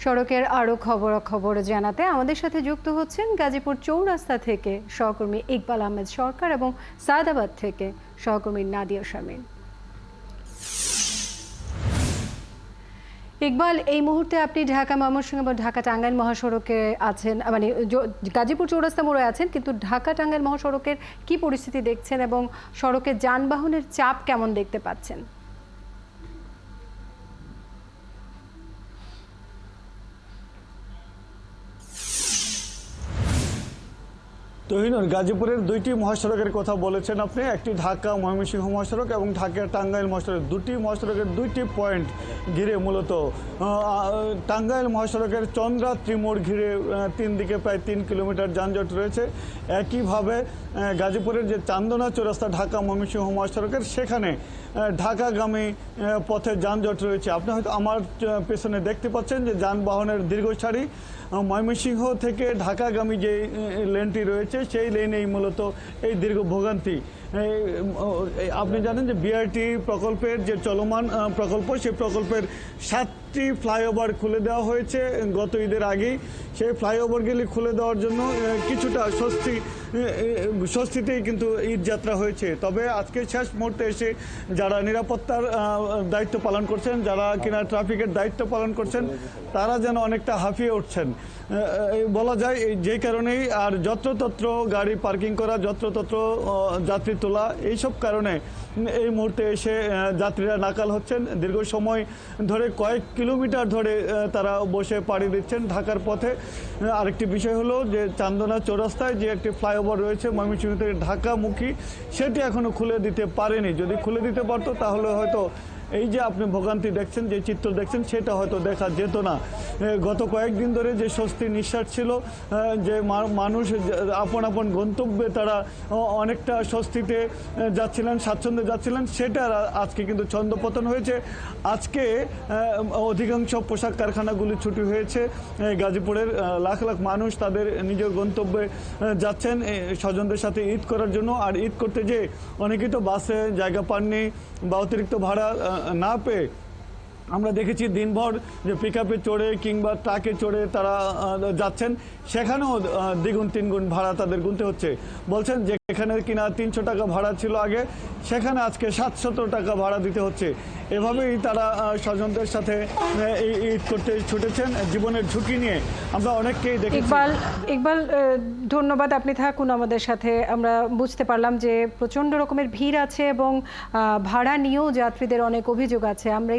সড়কের আরও খবরাখবর জানাতে আমাদের সাথে যুক্ত হচ্ছেন গাজীপুর চৌরাস্তা থেকে সহকর্মী ইকবাল আহমেদ সরকার এবং সায়দাবাদ থেকে সহকর্মী নাদিয়া শামীম। ইকবাল, এই মুহূর্তে আপনি ঢাকা ময়মনসিংহ এবং ঢাকা টাঙ্গাইল মহাসড়কে আছেন, মানে গাজীপুর চৌরাস্তা মোড়ে আছেন, কিন্তু ঢাকা টাঙ্গাইল মহাসড়কের কি পরিস্থিতি দেখছেন এবং সড়কে যানবাহনের চাপ কেমন দেখতে পাচ্ছেন? তহিনুর, গাজীপুরের দুইটি মহাসড়কের কথা বলেছেন আপনি। একটি ঢাকা ময়মনসিংহ মহাসড়ক এবং ঢাকা টাঙ্গাইল মহাসড়ক, দুটি মহাসড়কের দুইটি পয়েন্ট ঘিরে মূলত টাঙ্গাইল মহাসড়কের চন্দ্রাত্রি মোড় ঘিরে তিন দিকে প্রায় 3 কিলোমিটার যানজট রয়েছে। একইভাবে গাজীপুরের যে চান্দনা চৌরাস্তা ঢাকা ময়মনসিংহ মহাসড়কের, সেখানে ঢাকাগামী পথে যানজট রয়েছে। আপনি হয়তো আমার পেছনে দেখতে পাচ্ছেন যে যানবাহনের দীর্ঘ সারি ময়মনসিংহ থেকে ঢাকাগামী যে লেনটি রয়েছে সেই লেনেই মূলত এই দীর্ঘ ভোগান্তি। আপনি জানেন যে বিআরটি প্রকল্পের যে চলমান প্রকল্প, সেই প্রকল্পের 7টি ফ্লাইওভার খুলে দেওয়া হয়েছে গত ঈদের আগেই। সেই ফ্লাইওভারগুলি খুলে দেওয়ার জন্য কিছুটা স্বস্তিতেই কিন্তু ঈদ যাত্রা হয়েছে। তবে আজকে শেষ মুহূর্তে এসে যারা নিরাপত্তার দায়িত্ব পালন করছেন, যারা কিনা ট্রাফিকের দায়িত্ব পালন করছেন, তারা যেন অনেকটা হাঁফিয়ে উঠছেন বলা যায়। যেই কারণেই আর যত্রতত্র গাড়ি পার্কিং করা, যত্রতত্র যাত্রী তোলা, এইসব কারণে এই মুহূর্তে এসে যাত্রীরা নাকাল হচ্ছেন। দীর্ঘ সময় ধরে কয়েক কিলোমিটার ধরে তারা বসে পাড়ি দিচ্ছেন ঢাকার পথে। আরেকটি বিষয় হলো যে চান্দনা চৌরাস্তায় যে একটি ফ্লাইওভার রয়েছে ময়মনসিংহ থেকে ঢাকামুখী, সেটি এখনও খুলে দিতে পারেনি। যদি খুলে দিতে পারতো তাহলে হয়তো এই যে আপনি ভোগান্তি দেখছেন, যে চিত্র দেখছেন, সেটা হয়তো দেখা যেত না। গত কয়েকদিন ধরে যে স্বস্তি নিঃশ্বাস ছিল, যে মানুষ আপন আপন গন্তব্যে তারা অনেকটা স্বস্তিতে যাচ্ছিলেন, স্বাচ্ছন্দ্যে যাচ্ছিলেন, সেটা আজকে কিন্তু ছন্দপতন হয়েছে। আজকে অধিকাংশ পোশাক কারখানাগুলি ছুটি হয়েছে। গাজীপুরের লাখ লাখ মানুষ তাদের নিজের গন্তব্যে যাচ্ছেন স্বজনদের সাথে ঈদ করার জন্য। আর ঈদ করতে যেয়ে অনেকেই তো বাসে জায়গা পাননি বা অতিরিক্ত ভাড়া না পেয়ে আমরা দেখেছি দিনভর যে পিকআপে চড়ে কিংবা ট্রাকে চড়ে তারা যাচ্ছেন, সেখানেও দ্বিগুণ তিনগুণ ভাড়া তাদের গুনতে হচ্ছে। বলছেন যে এখানে কিনা 300 টাকা ভাড়া ছিল আগে, সেখানে আজকে 700 টাকা ভাড়া দিতে হচ্ছে। এভাবেই তারা স্বজনদের সাথে ঈদ করতে ছুটেছেন জীবনের ঝুঁকি নিয়ে। আমরা অনেককেই দেখেছি। ইকবাল, ধন্যবাদ, আপনি থাকুন আমাদের সাথে। আমরা বুঝতে পারলাম যে প্রচণ্ড রকমের ভিড় আছে এবং ভাড়া নিয়েও যাত্রীদের অনেক অভিযোগ আছে। আমরা